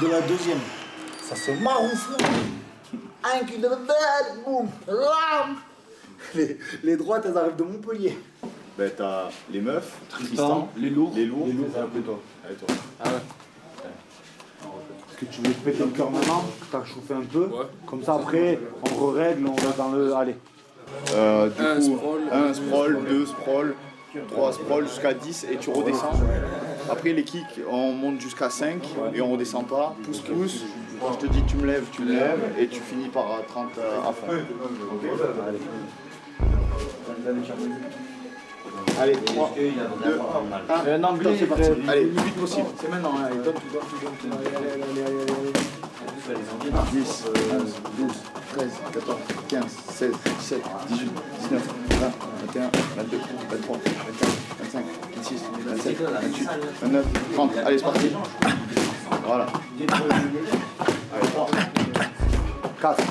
de la deuxième. Ça se maroufle. Un cul de bête, boum, ram. Les droites, elles arrivent de Montpellier. Ben t'as les meufs, Tristan, les lourds. ça après toi. Allez, toi. Ah ouais. Est-ce que tu veux te péter le cœur maintenant? T'as chauffé un peu. Ouais. Comme ça après, on règle, on va dans le. Allez. Du coup, 1 sprawl, 2 sprawl, 3 sprawl jusqu'à 10 et tu redescends. Après les kicks, on monte jusqu'à 5 et on redescend pas. Pousse. Quand je te dis tu me lèves et tu finis par 30 à fond. Okay. Allez, 3, 2, 1. Un anglais, c'est parti. Allez, le plus vite possible. C'est maintenant. Allez, donne. 10, 11, 12, 13, 14, 15, 16, 17, 18, 19, 20, 21, 22, 23, 24, 25, 26, 27, 28, 29, 30. Allez, c'est parti. Voilà. Allez, 3, 4,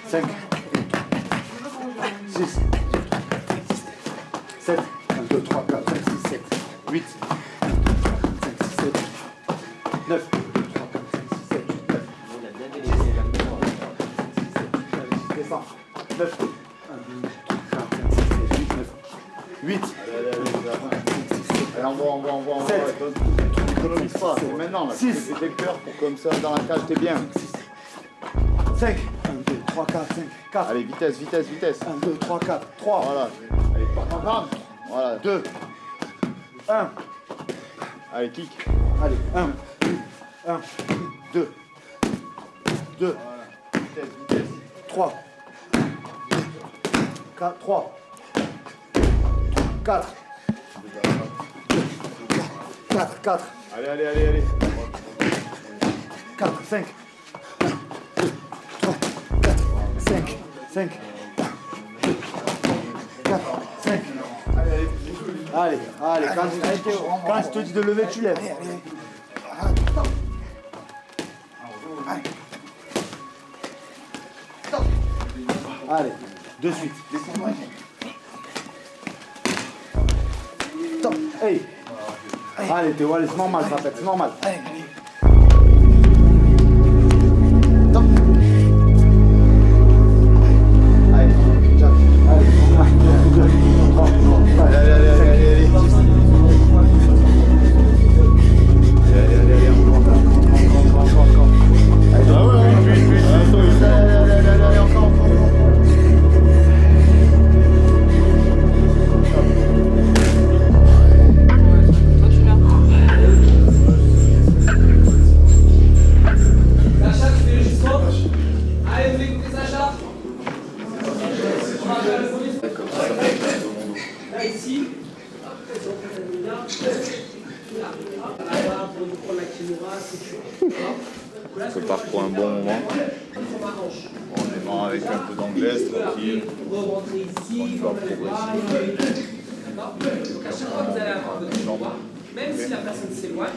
5, 6, 7, 1, 2, 3, 4, 5, 6, 7, 8, 5, 6, 7, 9, 9, 8. Allez, on voit. 7. Tu n'économises pas, c'est maintenant là. 6. Tu fais des cœurs pour comme ça dans la cage, t'es bien. 5. 1, 2, 3, 4, 5, 4. Allez, vitesse. 1, 2, 3, 4, 3. Voilà. Allez, pas. Voilà, 2. 1. Allez, kick. Allez, 1. 2. 2. Vitesse. 3. 4, 3, 4, 4, allez, 4, 5, 3, 4, 5, 4, 5, allez, quand je te dis de lever, tu lèves. Allez, de suite. Top. Hey. Allez, Théo, allez, c'est normal, ça fait, c'est normal. Top. Allez, Jack. On se part pour un bon moment. On démarre avec un peu d'anglaise, tranquille. On y va progressivement. Donc à chaque fois que vous allez avoir votre jambe, même si la personne s'éloigne,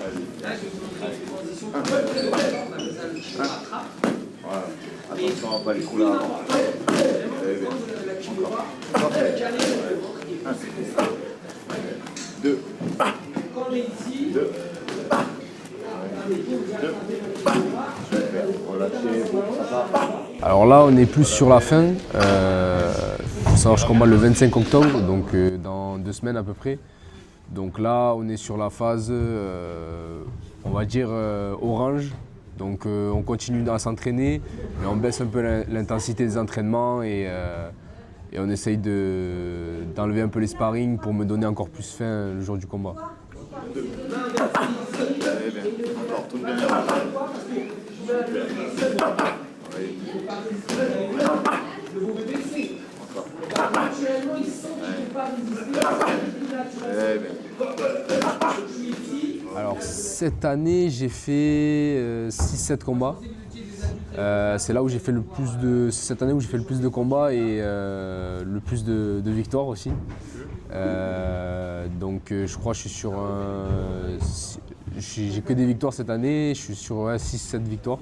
là je vais vous montrer une position on a besoin de rattrape. Voilà. Attention, on va pas les coups là. Encore. 2. Quand on est ici, 2. Alors là, on est plus sur la fin. Faut savoir que je combats le 25 octobre, donc dans 2 semaines à peu près. Donc là, on est sur la phase, on va dire, orange. Donc on continue à s'entraîner, mais on baisse un peu l'intensité des entraînements et on essaye d'enlever un peu les sparring pour me donner encore plus faim le jour du combat. Encore, tout bien. Alors cette année, j'ai fait 6-7 combats. C'est là où j'ai fait le plus de. Cette année où j'ai fait le plus de combats et le plus de victoires aussi. Donc je crois que je suis sur j'ai que des victoires cette année, je suis sur 6-7 victoires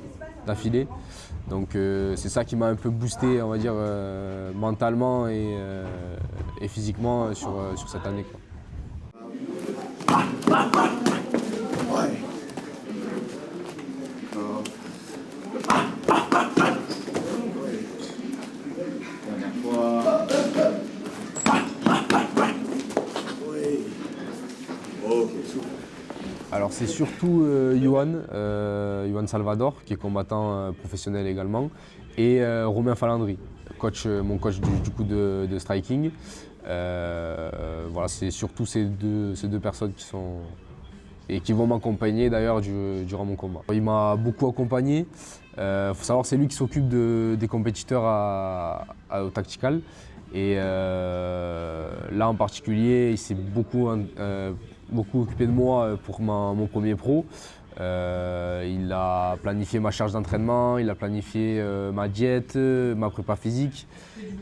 d'affilée. Donc c'est ça qui m'a un peu boosté, on va dire, mentalement et physiquement sur cette année, quoi. c'est surtout Yohan Salvador, qui est combattant professionnel également, et Romain Falandry, mon coach du coup de striking. Voilà, c'est surtout ces deux personnes qui vont m'accompagner d'ailleurs durant mon combat. Il m'a beaucoup accompagné. Faut savoir que c'est lui qui s'occupe des compétiteurs au tactical. Et là en particulier, il s'est beaucoup occupé de moi pour mon premier pro. Il a planifié ma charge d'entraînement, il a planifié ma diète, ma prépa physique.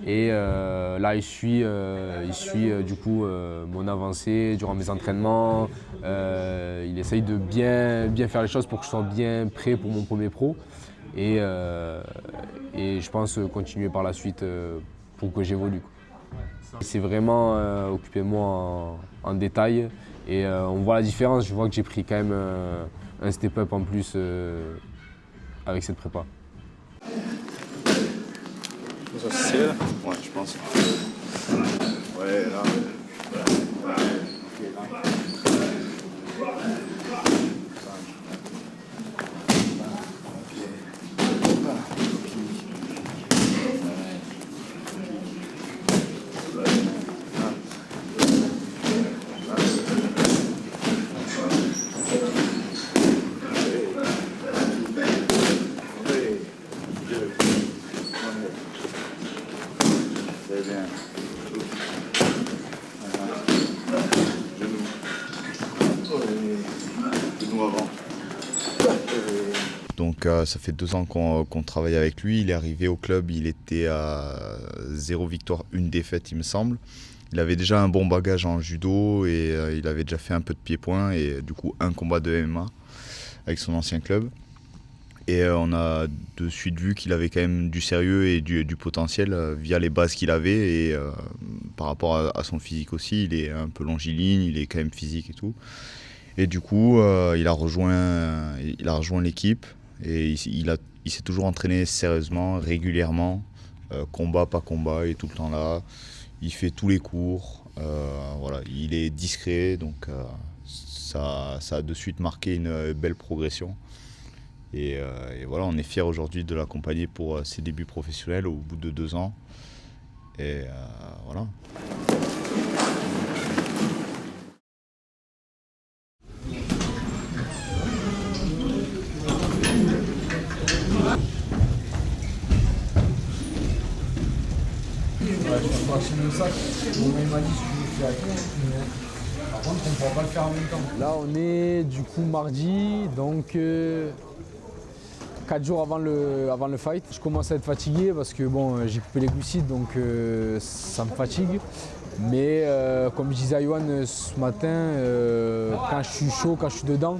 Et là, il suit du coup mon avancée durant mes entraînements. Il essaye de bien faire les choses pour que je sois bien prêt pour mon premier pro. Et je pense continuer par la suite pour que j'évolue. Il s'est vraiment occupé de moi en détail. Et on voit la différence, je vois que j'ai pris quand même un step-up en plus avec cette prépa. Ça c'est là? Ouais, je pense. Ouais, là. Donc ça fait 2 ans qu'on travaille avec lui. Il est arrivé au club, il était à 0 victoire, 1 défaite il me semble. Il avait déjà un bon bagage en judo et il avait déjà fait un peu de pied-point et du coup un combat de MMA avec son ancien club. Et on a de suite vu qu'il avait quand même du sérieux et du potentiel via les bases qu'il avait et par rapport à son physique aussi. Il est un peu longiligne, il est quand même physique et tout. Et du coup il a rejoint l'équipe. Et il s'est toujours entraîné sérieusement, régulièrement, combat pas combat, il est tout le temps là. Il fait tous les cours, voilà, il est discret, donc ça a de suite marqué une belle progression. Et voilà, on est fiers aujourd'hui de l'accompagner pour ses débuts professionnels au bout de 2 ans. Et voilà. Par contre, on ne pourra pas le faire en même temps. Là, on est du coup mardi, donc 4 jours avant le fight. Je commence à être fatigué parce que bon, j'ai coupé les glucides, donc ça me fatigue. Mais comme je disais à Yohan ce matin, quand je suis chaud, quand je suis dedans,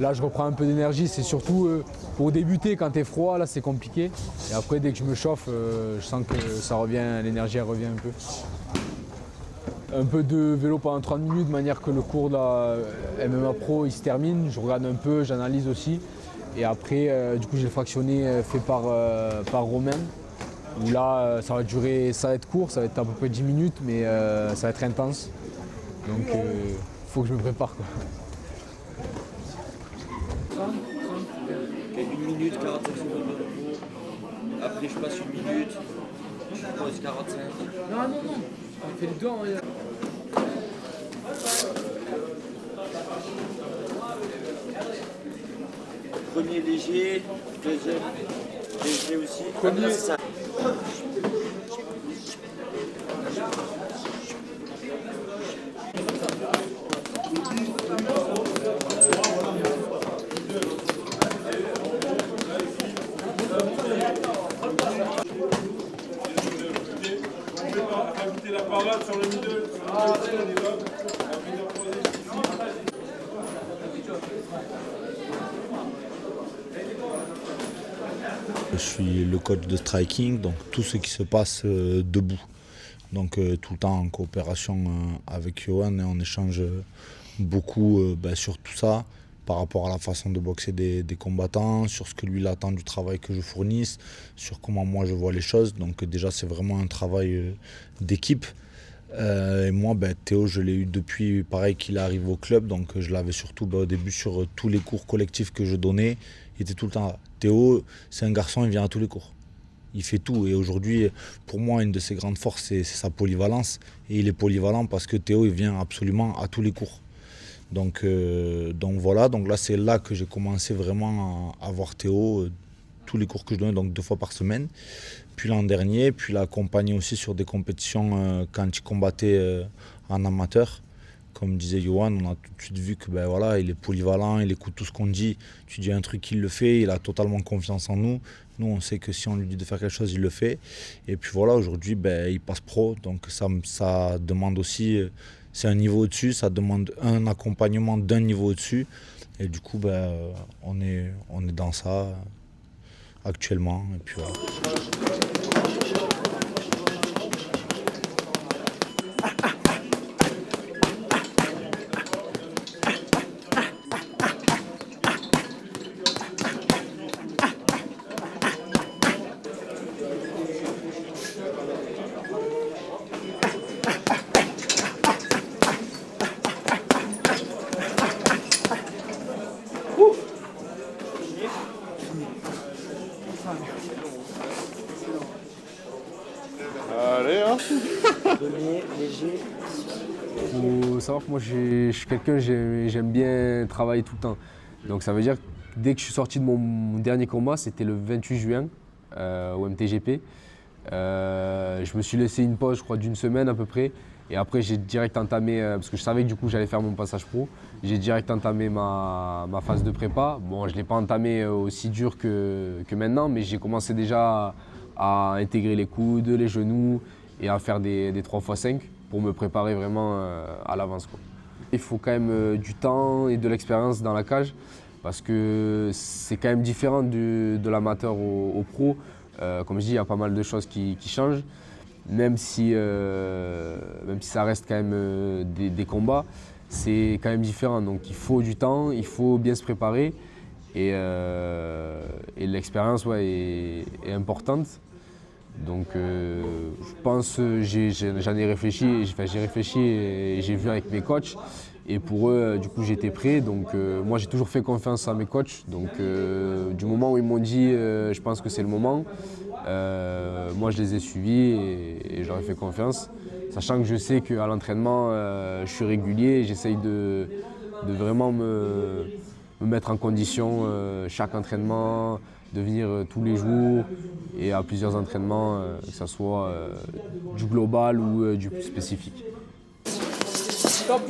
là je reprends un peu d'énergie. C'est surtout pour débuter, quand tu es froid, là c'est compliqué. Et après, dès que je me chauffe, je sens que ça revient, l'énergie elle revient un peu. Un peu de vélo pendant 30 minutes, de manière que le cours de la MMA Pro il se termine. Je regarde un peu, j'analyse aussi. Et après, du coup, j'ai le fractionné fait par Romain. Où là, ça va durer, ça va être court, ça va être à peu près 10 minutes, mais ça va être intense. Donc, il faut que je me prépare, quoi. 1 minute, 45 secondes de repos. Après, je passe 1 minute. Je pose 45. Non. On fait les deux en... Premier léger, deuxième léger aussi. Premier. C'est ça. La parade sur le middle, Je suis le coach de striking, donc tout ce qui se passe debout. Donc tout le temps en coopération avec Yohan et on échange beaucoup sur tout ça par rapport à la façon de boxer des combattants, sur ce que lui il attend du travail que je fournisse, sur comment moi je vois les choses. Donc déjà c'est vraiment un travail d'équipe. Et moi, Théo, je l'ai eu depuis, pareil, qu'il arrive au club. Donc je l'avais surtout au début sur tous les cours collectifs que je donnais. Il était tout le temps là. Théo, c'est un garçon, il vient à tous les cours. Il fait tout. Et aujourd'hui, pour moi, une de ses grandes forces, c'est sa polyvalence. Et il est polyvalent parce que Théo, il vient absolument à tous les cours. Donc voilà, donc là, c'est là que j'ai commencé vraiment à voir Théo. Tous les cours que je donnais, donc 2 fois par semaine. Puis l'an dernier, puis l'accompagner aussi sur des compétitions quand il combattait en amateur. Comme disait Johan, on a tout de suite vu que voilà, il est polyvalent, il écoute tout ce qu'on dit. Tu dis un truc, il le fait, il a totalement confiance en nous. Nous, on sait que si on lui dit de faire quelque chose, il le fait. Et puis voilà, aujourd'hui, il passe pro, donc ça demande aussi, c'est un niveau au-dessus, ça demande un accompagnement d'un niveau au-dessus. Et du coup, on est dans ça actuellement. Et puis voilà. Allez, hein. Faut savoir que moi je suis quelqu'un, j'aime bien travailler tout le temps. Donc ça veut dire que dès que je suis sorti de mon dernier combat, c'était le 28 juin au MTGP. Je me suis laissé une pause, je crois, d'1 semaine à peu près. Et après j'ai direct entamé, parce que je savais que du coup j'allais faire mon passage pro, j'ai direct entamé ma phase de prépa. Bon, je ne l'ai pas entamé aussi dur que maintenant, mais j'ai commencé déjà à intégrer les coudes, les genoux et à faire des 3x5 pour me préparer vraiment à l'avance, quoi. Il faut quand même du temps et de l'expérience dans la cage parce que c'est quand même différent de l'amateur au pro. Comme je dis, il y a pas mal de choses qui changent, même si ça reste quand même des combats, c'est quand même différent. Donc il faut du temps, il faut bien se préparer et l'expérience est importante. Donc je pense, j'en ai réfléchi, j'ai réfléchi et j'ai vu avec mes coachs. Et pour eux, du coup, j'étais prêt. Donc moi, j'ai toujours fait confiance à mes coachs. Donc du moment où ils m'ont dit, je pense que c'est le moment, moi, je les ai suivis et je leur ai fait confiance. Sachant que je sais qu'à l'entraînement, je suis régulier. J'essaye de vraiment me mettre en condition chaque entraînement, de venir tous les jours et à plusieurs entraînements, que ce soit du global ou du plus spécifique. Stop.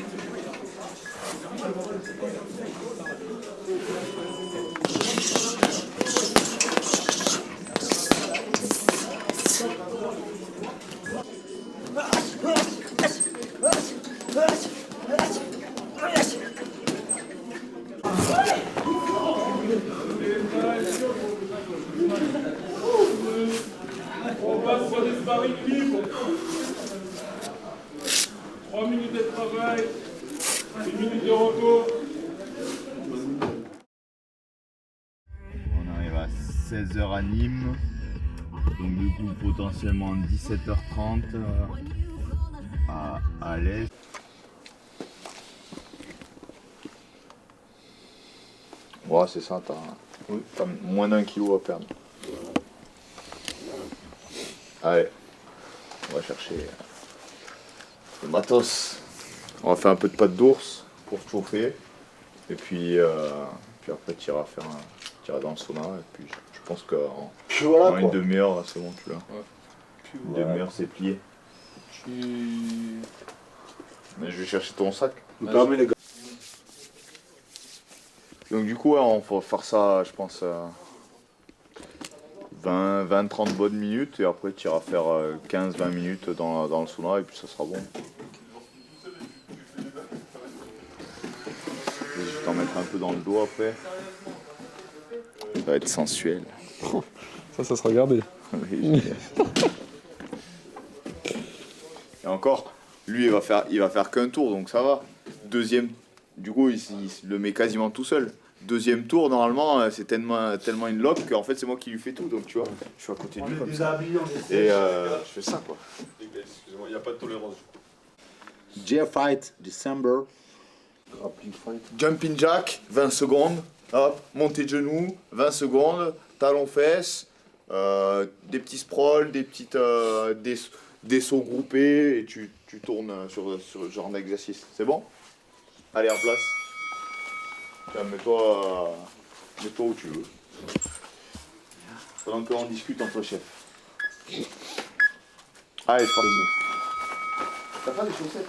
On passe sur des sparring libres. 3 minutes de travail, 1 minute de repos. On arrive à 16h à Nîmes. Donc du coup potentiellement 17h30 à l'Est. Ouais, c'est ça, t'as moins d'1 kilo à perdre. Allez, on va chercher le matos. On va faire un peu de pâte d'ours pour chauffer. Et puis après tu iras dans le sauna. Et puis je pense qu'en une demi-heure, c'est bon, tu l'as. Ouais. Une demi-heure, c'est plié. Mais je vais chercher ton sac. Les gars. Donc du coup, on va faire ça, je pense, 20-30 bonnes minutes. Et après, tu iras faire 15-20 minutes dans le sauna et puis ça sera bon. Je vais t'en mettre un peu dans le dos après. Ça va être sensuel. Ça se regardait. Oui, et encore, lui il va faire qu'un tour, donc ça va. Deuxième, du coup il le met quasiment tout seul. Deuxième tour, normalement c'est tellement une lock qu'en fait c'est moi qui lui fais tout, donc tu vois, je suis à côté de lui comme ça. Et je fais ça quoi. Excusez-moi, il n'y a pas de tolérance. J fight, December. Jumping jack, 20 secondes. Hop, montée de genoux, 20 secondes. Talons fesses. Des petits sprawls, des sauts groupés. Et tu tournes sur ce genre d'exercice. C'est bon? Allez, en place. Tiens, mets-toi où tu veux. Pendant qu'on discute entre chefs. Allez, c'est parti. T'as pas des chaussettes?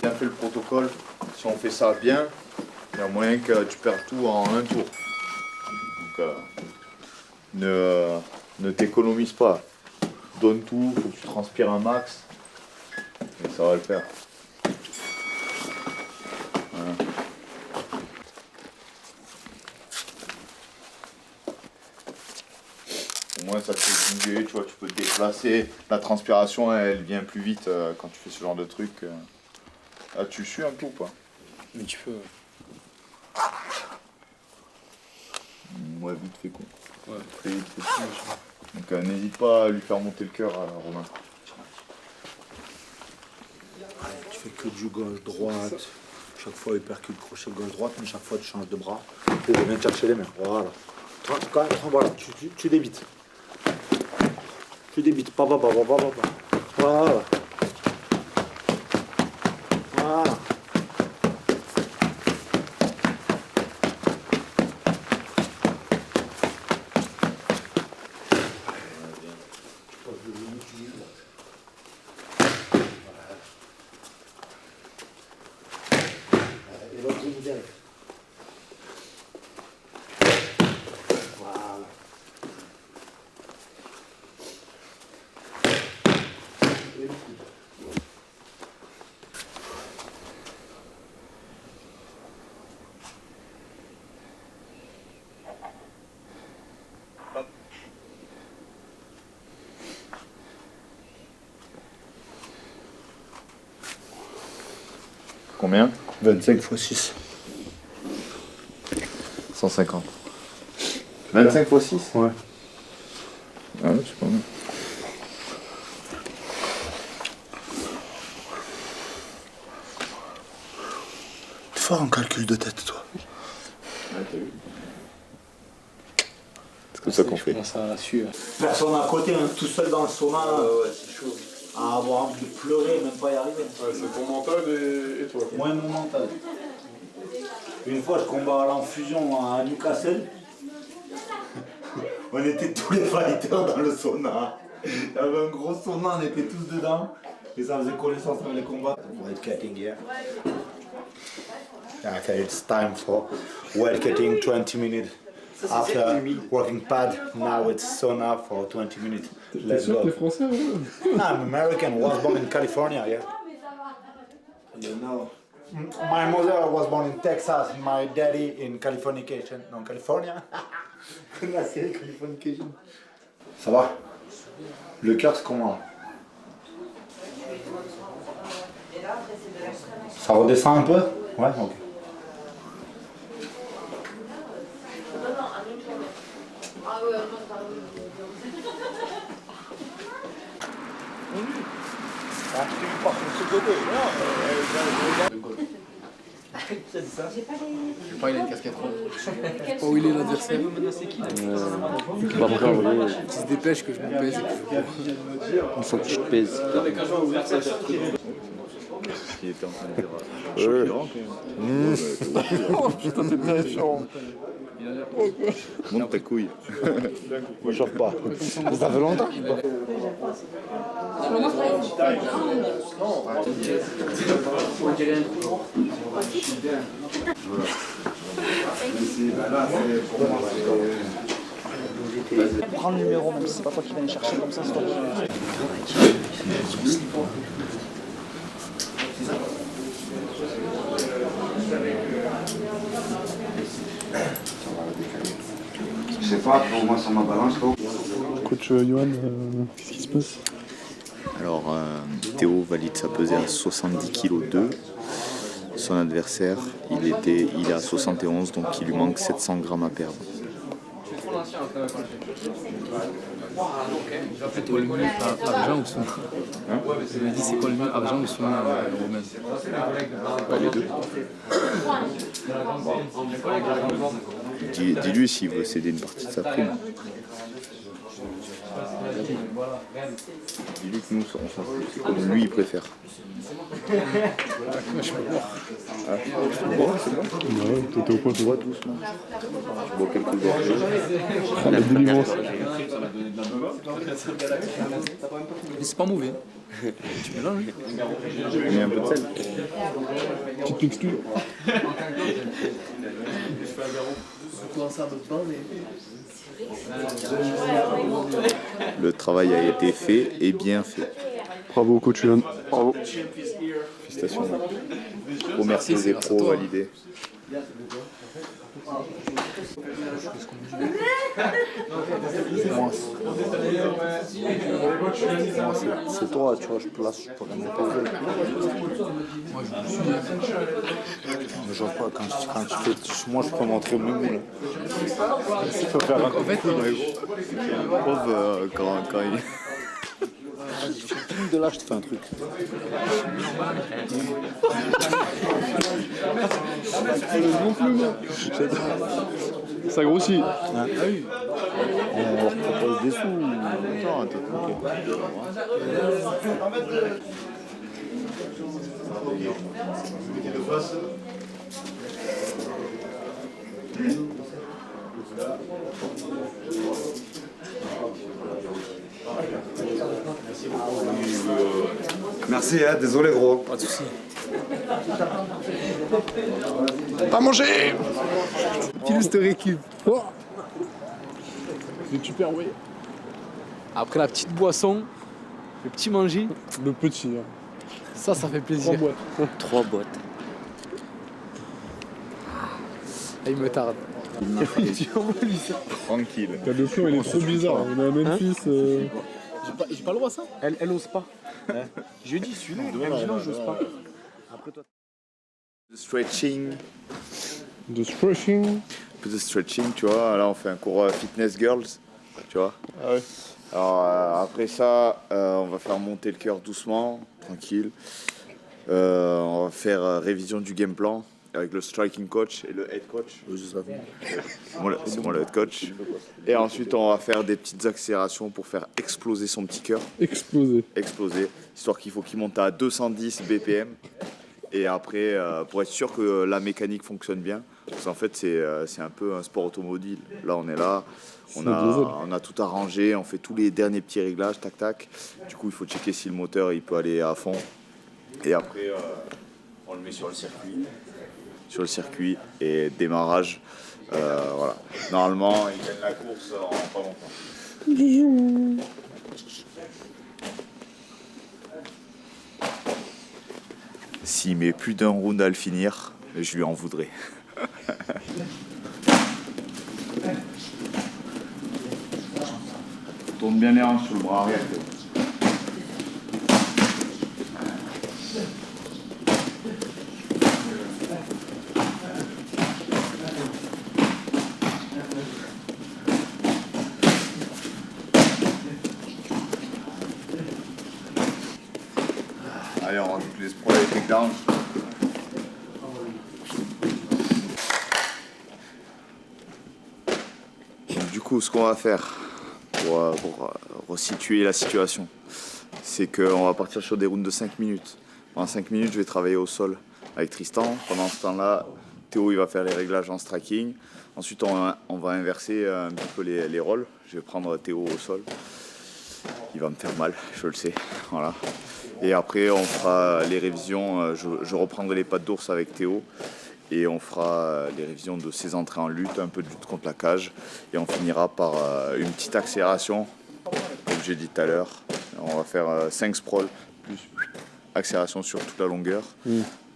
Bien fait le protocole. Si on fait ça bien, il y a moyen que tu perds tout en un tour. Donc, ne t'économise pas. Donne tout, faut que tu transpires un max. Et ça va le faire. Voilà. Au moins ça te fait bouger, tu vois, tu peux te déplacer. La transpiration elle vient plus vite quand tu fais ce genre de truc. Ah, tu sues un peu ou pas? Mais tu peux. Ouais, vite fait quoi. Ouais. Très vite fait. Donc n'hésite pas à lui faire monter le cœur à Romain. Tu fais que du gauche-droite. Chaque fois, il percute crochet gauche-droite, mais chaque fois, tu changes de bras. Et il vient chercher les mains. Voilà. Voilà, tu débites. Tu débites. Pas. Voilà. Voilà. Combien? 25 x 6. 150. 25 x 6? Ouais. Ah ouais, c'est pas mal. T'es fort en calcul de tête, toi. Ouais, t'as vu. C'est comme ça qu'on fait. Ça suit. Personne à côté, hein, tout seul dans le sauna. Ouais, c'est chaud. À avoir envie de pleurer, même pas y arriver. Ouais, c'est ton mental et toi. Moi, mon mental. Une fois, je combat en fusion à Newcastle. On était tous les fighters dans le sauna. Il y avait un gros sauna, on était tous dedans. Et ça faisait connaissance avec les combats. Weight cutting here. Okay, it's time for weight cutting 20 minutes. After working pad, now it's sauna for 20 minutes. Let's go. T'es français, ouais? I'm American, was born in California, yeah. You know. My mother was born in Texas, my daddy in Californication. Non, California. La série Californication. Ça va? Le cœur, c'est comment? Ça redescend un peu? Ouais, ok. Pas, il a une casquette ronde. Pas où il est l'adversaire. Qui se dépêche que je me pèse et que je cours. Il faut que tu te pèses. Qui était en train de dire choquant quand même. Oh putain, t'es terrifiant. Monte ta couille. Me chauffe pas. Ça fait longtemps. Prends le numéro, même si c'est pas toi qui vas les chercher comme ça, c'est toi qui... Je sais pas, pour moi sur ma balance, quoi. Coach Johan, qu'est-ce qui se passe? Alors, Théo valide sa pesée à 70 kg 2. son adversaire, il est à 71, donc il lui manque 700 grammes à perdre. C'est quoi le mieux, argent ou soumis? Je me dis c'est quoi le mieux, argent ou soumis romain? Les deux. Dis-lui s'il veut céder une partie de sa prime. Dis-lui que nous, on s'en fout. C'est comme lui, il préfère. Je peux boire. Ah, tu peux boire, c'est bon? Ouais, t'étais au point de Bois doucement. Je bois quelques gorgées. la délivrance. Mais c'est pas mauvais. Tu mélanges. J'ai mis un peu de sel. Petite texture. Le travail a été fait et bien fait. Bravo, coach Yuan. Bravo. Félicitations. Remercie les pros validés. C'est toi, tu vois, je place, je peux rien m'imposer. Mais genre pas, quand tu fais, moi je peux montrer mes moules. Il faut faire un coup de pauvre quand il... Vas-y, filme de là, je te fais un truc. Ça grossit. Hein? On leur propose des sous. Attends, t'es Merci, hein, désolé gros. Pas de soucis. À manger. Pile cette récup. Oh. C'est super, oui. Après la petite boisson, le petit manger, Le petit. Hein. ça fait plaisir. 3 boîtes. 3 boîtes. Ah, il me tarde. Tu envoies lui ça. tranquille. T'as le flow, il est trop bizarre. On est à Memphis. J'ai pas le droit ça. Elle ose pas. Je dis celui-là, elle me dit non, j'ose pas. Après toi. Stretching, De stretching. un peu de stretching, tu vois. Là, on fait un cours fitness girls, tu vois. Ah ouais. Alors, après ça, on va faire monter le cœur doucement, tranquille. On va faire révision du game plan avec le striking coach et le head coach. C'est moi le head coach. Et ensuite, on va faire des petites accélérations pour faire exploser son petit cœur. Exploser. Exploser, histoire qu'il faut qu'il monte à 210 BPM. Et après, pour être sûr que la mécanique fonctionne bien, parce qu'en fait, c'est un peu un sport automobile. Là, on est là, on a tout arrangé, on fait tous les derniers petits réglages, tac, tac. Du coup, il faut checker si le moteur il peut aller à fond. Et après, on le met sur le circuit et démarrage. Voilà. Normalement, il gagne la course en pas longtemps. S'il met plus d'un round à le finir, je lui en voudrais. Tourne bien les hanches sur le bras arrière. Allez, on rajoute les sprawls et les takedowns. Du coup, ce qu'on va faire pour resituer la situation, c'est qu'on va partir sur des rounds de 5 minutes. Pendant 5 minutes, je vais travailler au sol avec Tristan. Pendant ce temps-là, Théo il va faire les réglages en striking. Ensuite, on va inverser un petit peu les rôles. Je vais prendre Théo au sol. Il va me faire mal, je le sais. Voilà. Et après, on fera les révisions. Je reprendrai les pattes d'ours avec Théo. Et on fera les révisions de ses entrées en lutte, un peu de lutte contre la cage. Et on finira par une petite accélération, comme j'ai dit tout à l'heure. On va faire 5 sprawls, plus accélération sur toute la longueur.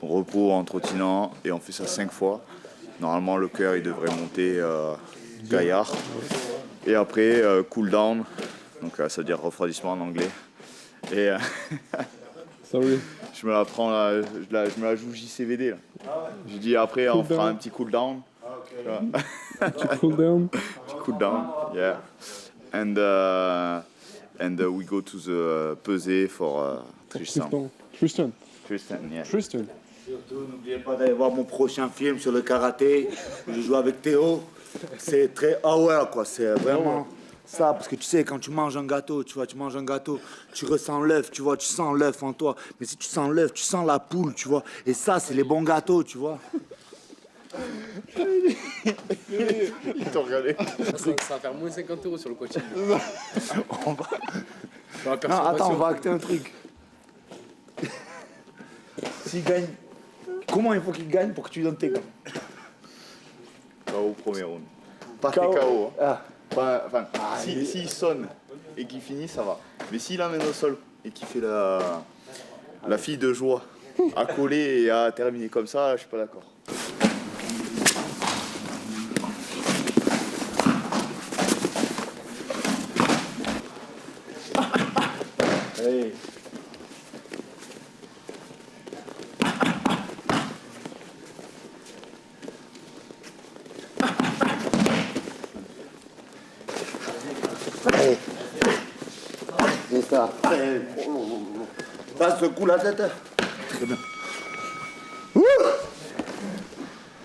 Repos en trottinant, et on fait ça 5 fois. Normalement, le cœur il devrait monter gaillard. Et après, cool down, donc ça veut dire refroidissement en anglais. Et Sorry. Je me la prends là, je me la joue JCVD là. J'ai dit après on fera un petit cool down. Cool down. Cool down, yeah. And we go to the pesée for Tristan. Tristan. Tristan, yeah. Tristan. Surtout, n'oubliez pas d'aller voir mon prochain film sur le karaté. Je joue avec Théo. C'est très hour, quoi. C'est vraiment ça. Parce que tu sais, quand tu manges un gâteau, tu vois, tu manges un gâteau, tu ressens l'œuf, tu vois, tu sens l'œuf en toi. Mais si tu sens l'œuf, tu sens la poule, tu vois. Et ça, c'est les bons gâteaux, tu vois. Ils t'ont regardé. Ça va faire moins 50 € sur le coaching. Non, attends, on va acter un truc. S'il gagne, comment il faut qu'il gagne pour que tu lui donnes tes gants? KO premier round. Pas KO. KO. Hein. Ah. Enfin, s'il sonne et qu'il finit, ça va. Mais s'il amène au sol et qu'il fait la fille de joie à coller et à terminer comme ça, je suis pas d'accord. Hey. C'est ça. Passe, secoue la tête. Très bien.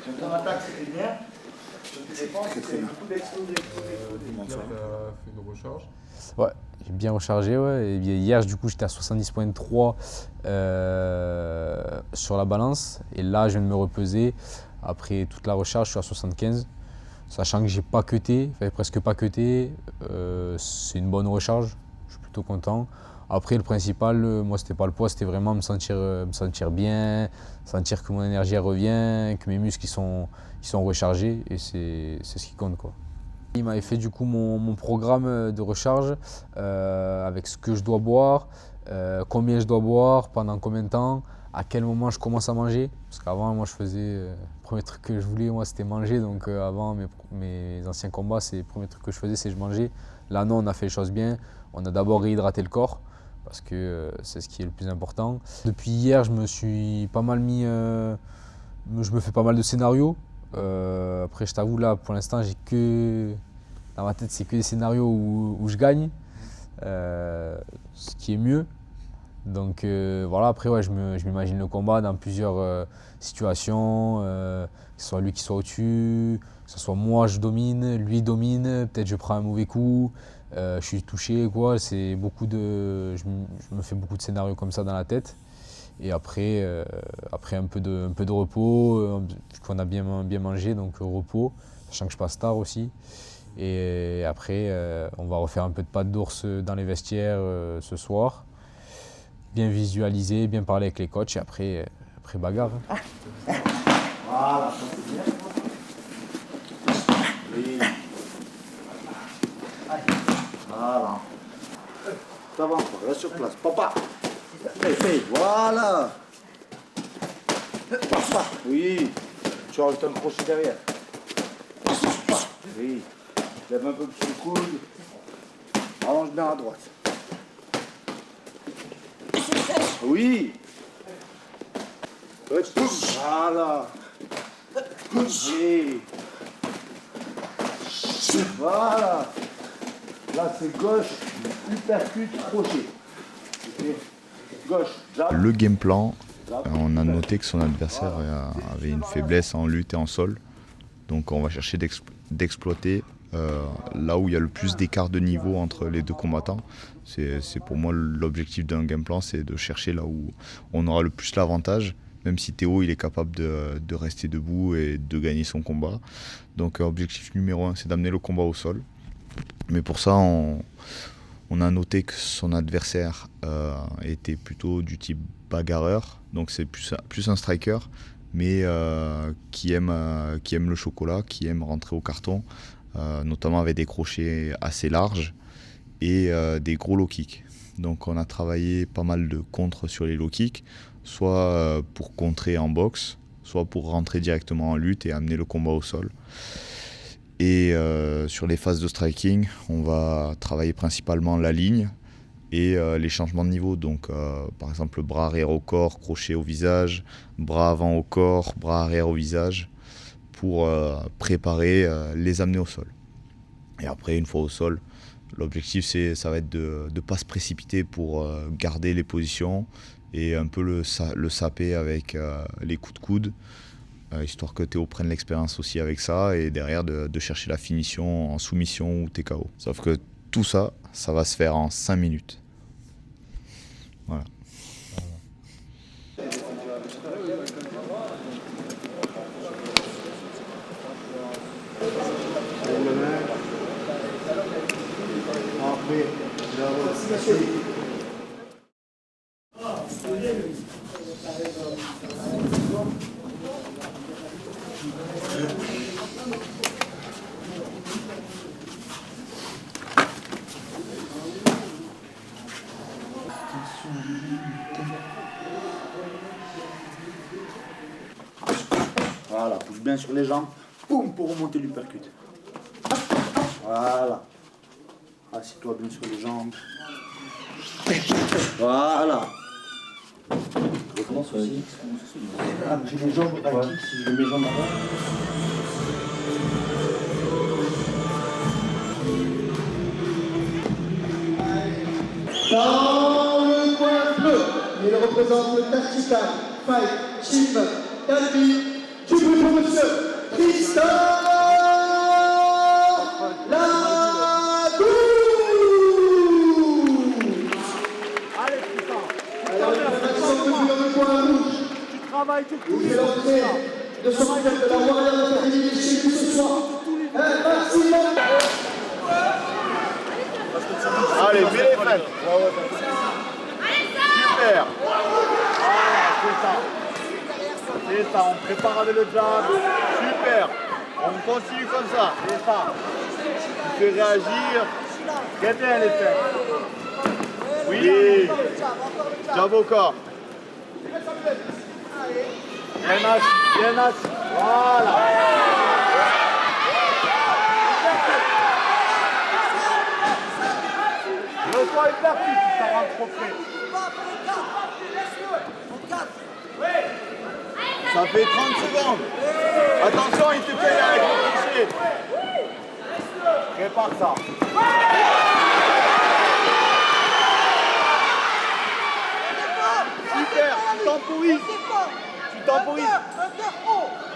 Sur ton attaque, c'était bien. Sur tes défenses, c'était beaucoup d'exploser. Fait une recharge. Ouais, j'ai bien rechargé. Ouais. Et hier, du coup, j'étais à 70,3 sur la balance. Et là, je viens de me repeser. Après toute la recharge, je suis à 75. Sachant que j'ai pas cuté, enfin, presque pas cuté. C'est une bonne recharge. Je suis plutôt content. Après, le principal, moi, c'était pas le poids, c'était vraiment me sentir bien, sentir que mon énergie elle revient, que mes muscles ils sont rechargés. Et c'est ce qui compte, quoi. Il m'avait fait du coup mon programme de recharge avec ce que je dois boire, combien je dois boire, pendant combien de temps, à quel moment je commence à manger. Parce qu'avant, moi, je faisais, le premier truc que je voulais, moi, c'était manger. Donc avant mes anciens combats, c'est le premier truc que je faisais, c'est je mangeais. Là, non, on a fait les choses bien. On a d'abord réhydraté le corps, parce que c'est ce qui est le plus important. Depuis hier, je me suis pas mal mis, je me fais pas mal de scénarios. Après, je t'avoue, là, pour l'instant, dans ma tête, c'est que des scénarios où je gagne, ce qui est mieux. Donc voilà, après, ouais, je m'imagine le combat dans plusieurs situations, que ce soit lui qui soit au-dessus, que ce soit moi, je domine, lui domine, peut-être je prends un mauvais coup, je suis touché, quoi. C'est beaucoup je me fais beaucoup de scénarios comme ça dans la tête. Et après un peu de repos, vu qu'on a bien mangé, donc repos, sachant que je passe tard aussi. Et après, on va refaire un peu de pâte d'ours dans les vestiaires ce soir. Bien visualiser, bien parler avec les coachs et après bagarre. Voilà, ça c'est bien. Oui. Voilà. Ça va encore, reste sur place. Papa. Fais, voilà. Papa. Oui. Tu rajoutes un crochet derrière. Oui. Lève un peu plus le coude. Allonge bien à droite. Oui. Voilà. Oui. Voilà. Là, c'est gauche, uppercut, crochet. Okay. Gauche, jab. Le game plan, on a noté que son adversaire avait une faiblesse en lutte et en sol. Donc on va chercher d'exploiter là où il y a le plus d'écart de niveau entre les deux combattants. C'est pour moi l'objectif d'un game plan, c'est de chercher là où on aura le plus l'avantage, même si Théo il est capable de rester debout et de gagner son combat. Donc objectif numéro 1, c'est d'amener le combat au sol. Mais pour ça, on a noté que son adversaire était plutôt du type bagarreur, donc c'est plus un striker, mais qui aime le chocolat, qui aime rentrer au carton, notamment avec des crochets assez larges et des gros low kicks. Donc on a travaillé pas mal de contres sur les low kicks, soit pour contrer en boxe, soit pour rentrer directement en lutte et amener le combat au sol. Et sur les phases de striking, on va travailler principalement la ligne et les changements de niveau. Donc par exemple bras arrière au corps, crochet au visage, bras avant au corps, bras arrière au visage pour préparer les amener au sol. Et après une fois au sol, l'objectif ça va être de ne pas se précipiter pour garder les positions et un peu le saper avec les coups de coude, histoire que Théo prenne l'expérience aussi avec ça et derrière de chercher la finition en soumission ou TKO. Sauf que tout ça, ça va se faire en 5 minutes. Voilà. Voilà, pousse bien sur les jambes. Boum, pour remonter l'uppercut. Voilà. Assieds-toi bien sur les jambes. Voilà. Recommence aussi. Ah, j'ai les jambes à kick si je mets les jambes avant. Dans le coin bleu, il représente le Tactical Fight Team Calvi du bruit pour monsieur Tristan Lagoutte. Allez, Tristan. Alors, dans le coin rouge, Tu travailles tout vous faites l'entrée de son frère de la Warrior Academy chez nous ce soir. Un maximum. Allez, mets les freins. Super. C'est ça, on prépare avec le jab. Super. On continue comme ça. C'est ça. Tu fais réagir. Très bien les freins. Oui. Jab au corps. Bien assis, bien assis. Voilà. Le soir est parti, ça rentre trop près. Ça fait 30 secondes. Attention, il te paye avec le crochet. Prépare ça. Super, tu temporises. Tu temporises.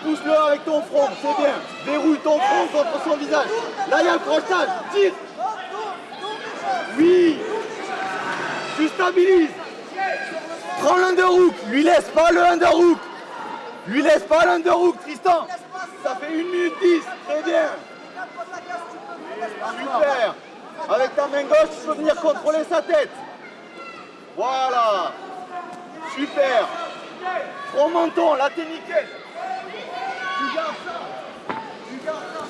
Pousse-le avec ton front, c'est bien. Verrouille ton front contre son visage. Là, il y a le crochetage. Tire. Oui. Tu stabilises. Prends l'underhook. Lui laisse pas le underhook. Lui laisse pas l'underhook, Tristan. Ça fait 1 minute 10. Très bien. Super. Avec ta main gauche, tu peux venir contrôler sa tête. Voilà. Super. Front menton, là t'es nickel. Tu gardes ça. Tu gardes ça.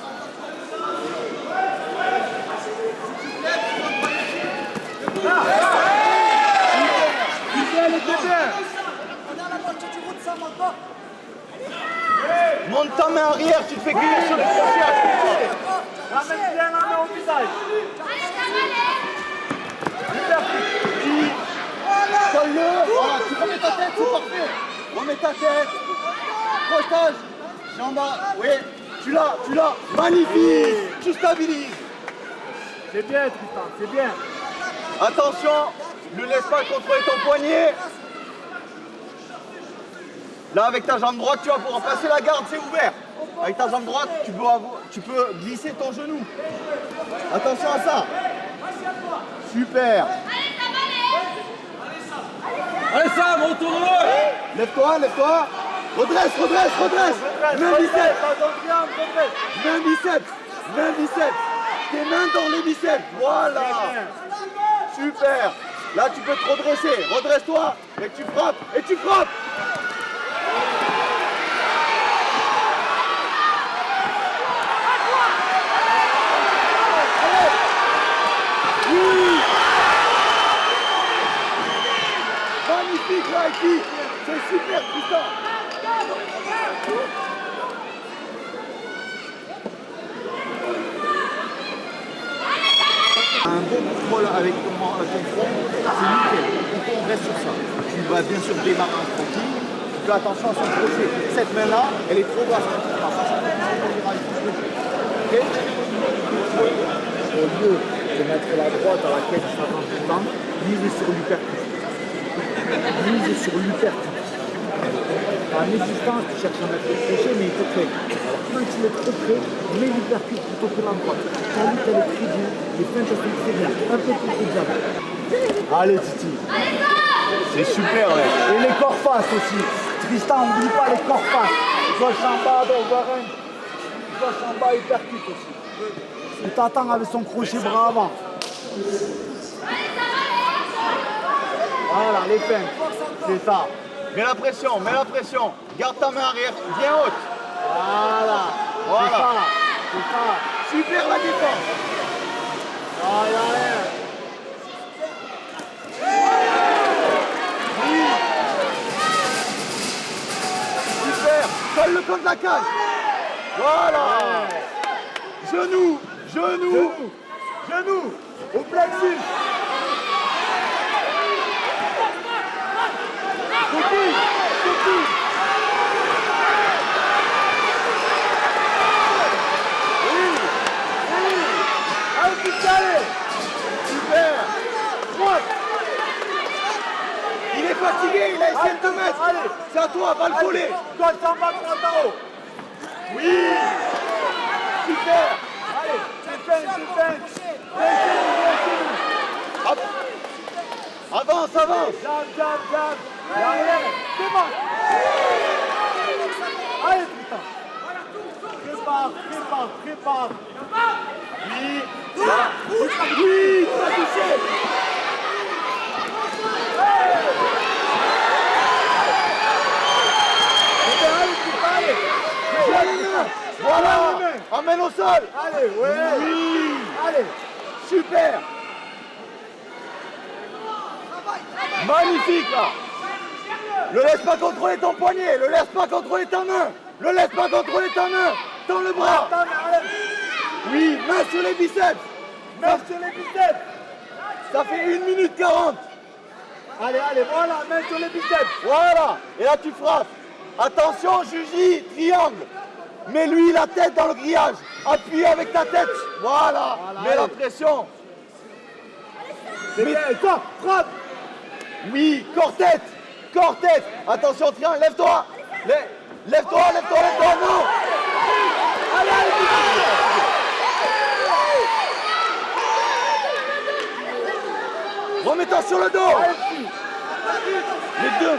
Monte ta main arrière, tu te fais cuire sur le crochet. Ramène bien la main au visage. Oui. Colle-le. Voilà, tu remets ta tête, c'est parfait. Remets ta tête. Crochetage. Jambe. Oui, tu l'as. Magnifique. Tu stabilises. C'est bien, Tristan, c'est bien. Attention, ne laisse pas contrôler ton poignet. Là, avec ta jambe droite, tu vas pouvoir passer la garde, c'est ouvert. Avec ta jambe droite, tu peux glisser ton genou. Attention à ça. Super. Allez, Sam, retourne-le. Lève-toi. Redresse. Main biceps. Tes mains dans les biceps. Voilà. Super. Là, tu peux te redresser. Redresse-toi. Et tu frappes. Oui. Magnifique, Raiki. C'est super, putain. Un bon contrôle avec ton front, c'est nickel. On reste sur ça. Tu vas bien sûr démarrer en fronting. Tu fais attention à son crochet. Cette main-là, elle est trop basse. Ok. Au lieu de mettre la droite à laquelle tu t'attends tout le temps, mise sur l'hypercute. Mise sur l'hypercute. En existence, tu cherches à mettre le crochet, mais il te fait. Alors quand il est trop près, mets l'hypercute plutôt que l'endroite. Ta lutte, elle est très bien. Les feintes, elles sont très bien. Un peu plus de jab. Allez, Titi. C'est super, ouais. Et les corps face aussi. Tristan, n'oublie pas les corps face. Gauche en bas, d'Overhand. Gauche en bas, hypercute aussi. Il t'attend avec son crochet bras avant. Voilà, les feintes. C'est ça. Mets la pression, mets la pression. Garde ta main arrière bien haute. Voilà. Voilà. C'est ça. C'est ça. Super la défense. Allez, allez. Oui. Super. Colle le camp de la cage. Voilà. Genou. Genou. Genou. Au plexus. Cookie. Cookie. Super. Droite. Il est fatigué, il a essayé de te mettre. C'est à toi, va le coller. Côte en bas, droite en haut. Oui. Super. Allez, c'est fait. Avance. Jab. Derrière. Démarre. Allez, putain. Prépare. Oui, tu l'as touché. Voilà, emmène au sol. Allez, ouais. Oui. Allez, super. Magnifique là. Le laisse pas contrôler ton poignet, le laisse pas contrôler ta main. Tends le bras. Oui, main sur les biceps. Ça fait 1 minute 40. Allez, voilà, main sur les biceps. Voilà, et là tu frappes. Attention, Juji, triangle. Mets-lui la tête dans le grillage. Appuie avec ta tête. Voilà, mets la pression. C'est bien, ça, frappe. Oui, corps-tête. Attention, triangle, lève-toi. Lève-toi, non. Allez. Remets-toi sur le dos. Les deux.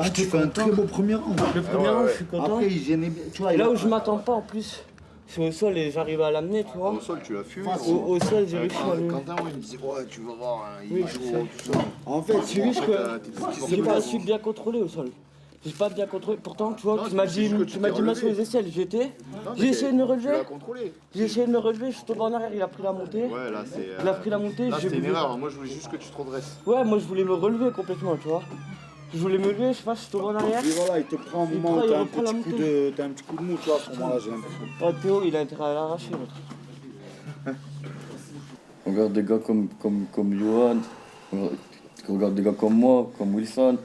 Ah, tu fais un très beau premier round. Le premier round, je suis content. Après, il gênait bien. Tu vois, Et là où je m'attends pas en plus, c'est au sol et j'arrive à l'amener, tu vois. Au sol, tu l'as fumé. Au sol, j'ai réussi à l'amener. Quentin, il me disait, ouais, tu vas voir, Oui, il je joue sais. tout ça. En fait, C'est juste que j'ai pas su bien contrôler au sol. J'ai pas bien contrôlé. Pourtant, tu vois, tu m'as dit mets sur les aisselles. J'ai essayé de me relever. J'ai essayé de me relever, je suis tombé en arrière, il a pris la montée. Ouais, là, c'est. Il a pris la montée. Là, c'était une erreur. Moi, je voulais juste que tu te redresses. Ouais, moi, je voulais me relever complètement, tu vois. Je voulais me lever, je sais pas, je suis tombé en arrière. Et voilà, il te prend un moment où t'as un petit coup de mou, tu vois, à ce moment-là, j'ai l'impression. Oh, Théo, il a intérêt à l'arracher, l'autre. On regarde des gars comme Johan, on regarde des gars comme moi, comme Wilson.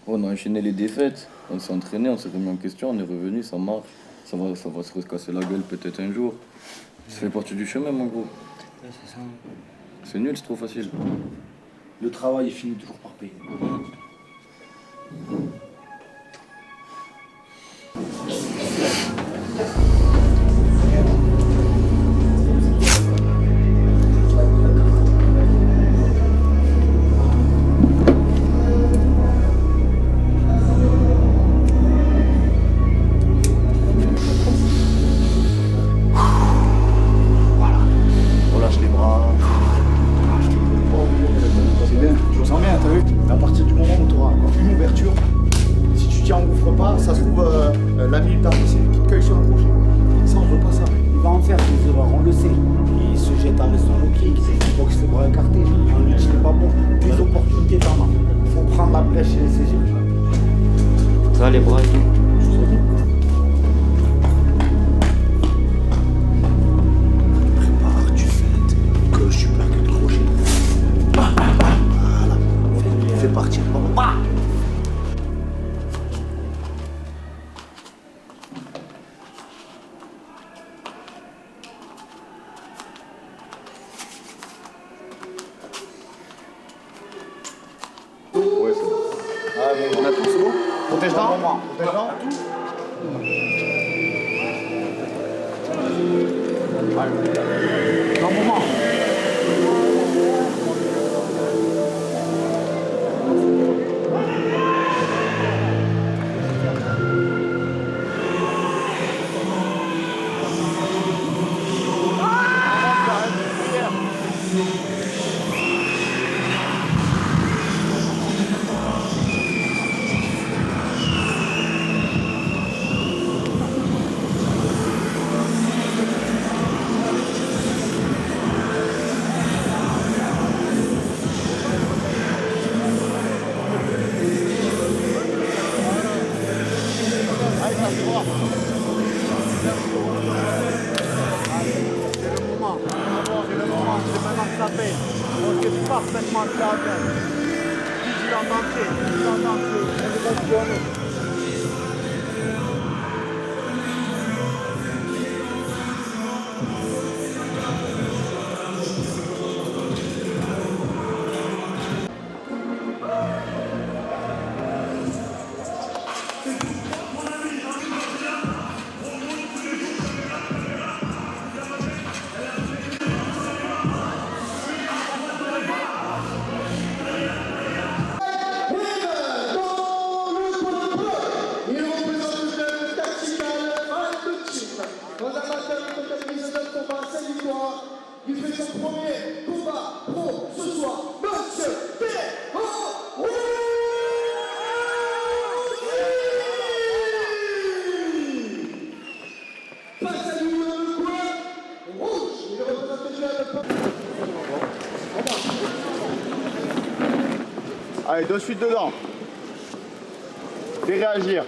On a enchaîné les défaites, on s'est entraîné, on s'est remis en question, on est revenu, ça marche. Ça va se recasser la gueule peut-être un jour. Ça fait partie du chemin, mon gros. C'est nul, c'est trop facile. Le travail, il finit toujours par payer. C'est bien, je me sens bien, t'as vu? À partir du moment met son low kick, il boxe les bras écartés. En lutte, il n'est pas bon. Plus d'opportunités t'en as. Il faut prendre la brèche et les saisir. Ça, les bras et tout. Prépare, tu feintes, gauche, tu plaques le crochet. Voilà. Fais partir. Bah. Ouais, c'est bon. On a tout, c'est bon. Protège-dents. Protège-dents. Un moment. Parfaitement cadré. Vigilant d'entrée, vigilant d'entrée. On est passionné. Il fait son premier combat pro ce soir, Monsieur Théo. Face à lui dans le coin, rouge, il représente déjà le peuple. Allez, de suite dedans. Fais réagir.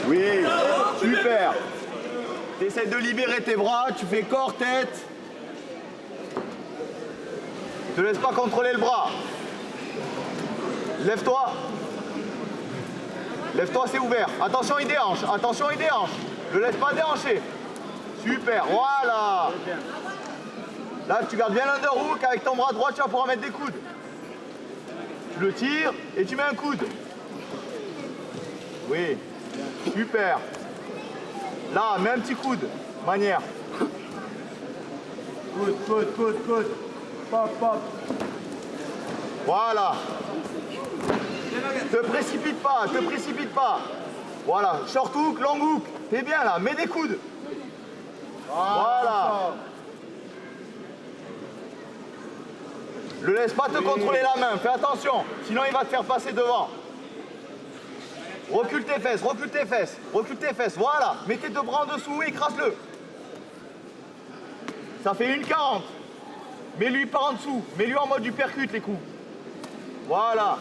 Oui, super. Tu essaies de libérer tes bras, tu fais corps, tête. Te laisse pas contrôler le bras. Lève-toi. Lève-toi, c'est ouvert. Attention, il déhanche. Attention, il déhanche. Ne laisse pas déhancher. Super, voilà. Là, tu gardes bien l'underhook. Avec ton bras droit, tu vas pouvoir mettre des coudes. Tu le tires et tu mets un coude. Oui. Super. Là, mets un petit coude. Manière. Coude, coude, coude, coude. Pop, pop. Voilà. Te précipite pas, te précipite pas. Voilà. Short hook, long hook. T'es bien là, mets des coudes. Voilà. Le laisse pas te contrôler la main, fais attention. Sinon, il va te faire passer devant. Recule tes fesses, recule tes fesses, recule tes fesses, voilà. Mets tes deux bras en dessous et écrase-le. Ça fait 1,40. Mets-lui par en dessous, mets-lui en mode uppercut les coups. Voilà.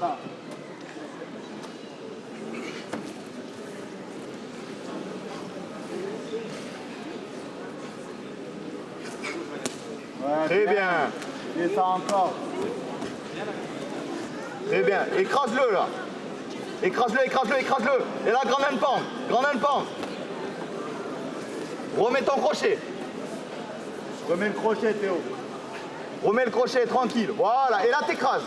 Ouais, très bien. Descends encore. Très bien. Écrase-le là. Écrase-le, écrase-le, écrase-le. Et là, grand hand-pant. Grand hand-pant. Remets ton crochet. Remets le crochet, Théo. Remets le crochet, tranquille. Voilà. Et là, t'écrases.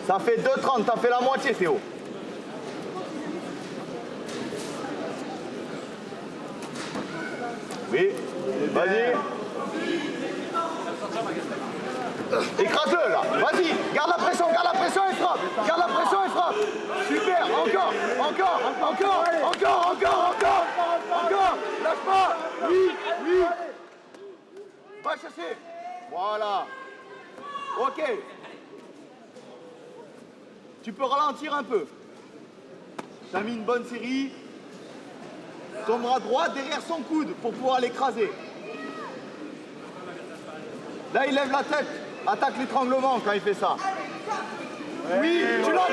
Ça fait 2,30. T'as fait la moitié, Théo. Oui. Vas-y. Écrase-le là, vas-y, garde la pression et frappe, garde la pression et frappe. Super, encore, lâche pas, oui. Va chercher, voilà. Ok. Tu peux ralentir un peu. T'as mis une bonne série. Ton bras droit derrière son coude pour pouvoir l'écraser. Là, il lève la tête. Attaque l'étranglement quand il fait ça. Oui, tu l'as.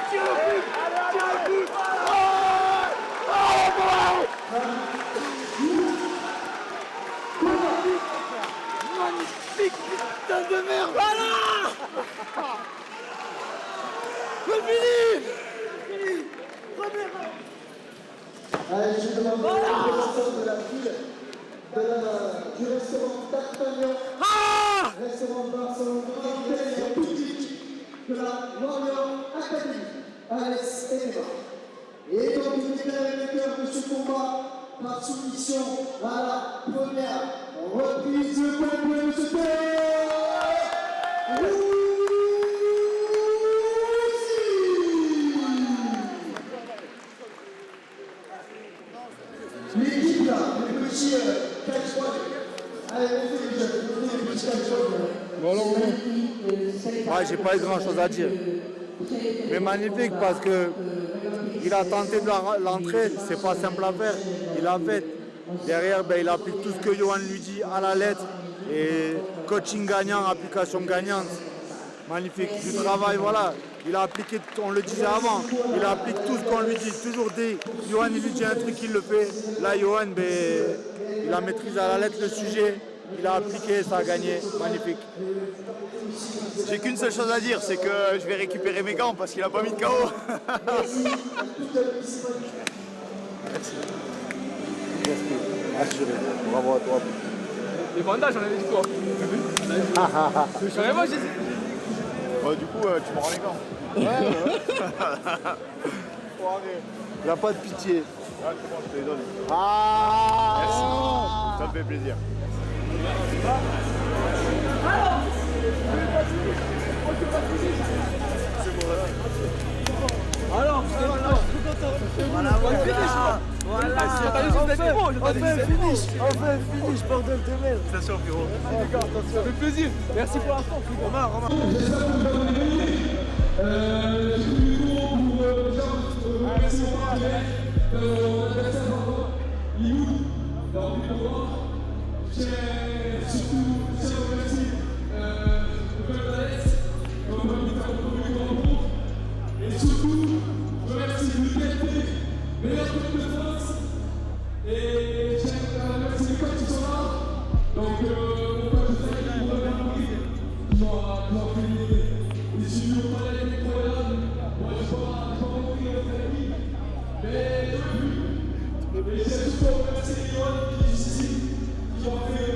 Tire le coup. Magnifique putain de merde. Voilà. Le fini. Allez, je demande la présentation de la file du restaurant D'Artagnan, restaurant Barcelone, public de la Warrior Academy, Alex Enema. Et donc, il est le vainqueur de ce combat par soumission à la première reprise de ce l'équipe là, le petit catch-ball. Allez, on fait le petit catch-ball. Ouais, j'ai pas eu grand chose à dire. Mais magnifique parce que il a tenté de l'entrée, c'est pas simple à faire. Il a fait. Derrière, il applique tout ce que Johan lui dit à la lettre. Et coaching gagnant, application gagnante. Magnifique. Du travail, voilà. Il a appliqué, on le disait avant, il applique tout ce qu'on lui dit. Toujours dit, Johan il lui dit un truc, il le fait. Là, Johan, il a maîtrisé à la lettre le sujet. Il a appliqué, ça a gagné. Magnifique. J'ai qu'une seule chose à dire, c'est que je vais récupérer mes gants parce qu'il a pas mis de KO. Merci. Assuré. Bravo à toi. Les bandages, on avait dit quoi? Vraiment, j'ai dit. Du coup, tu me rends les gants. Ouais. Il n'y a pas de pitié. Ouais, c'est bon, je te les donne. Merci. Ça me fait plaisir. Alors, je suis content. Voilà. On fait un finish, bordel de merde. Attention, frérot. Ça fait plaisir. Merci pour la force, Romain. J'espère que vous avez aimé. Je suis du coup pour remercier mon partenaire, l'adversaire pardon, Limoud, dans le programme. J'ai surtout remercié le père d'Alex, comme on va faire le premier rencontre. Et surtout, je remercie l'UTFP, meilleur club de France. Et j'aimerais remercier les coachs qui sont là. Donc, mon coach de Zach, qui vous a compris, qui m'ont fait des studios parallèles incroyables. Moi, je n'ai pas compris notre équipe, mais j'aurais pu. Et j'ai surtout remercié les Johan qui sont ici, qui ont fait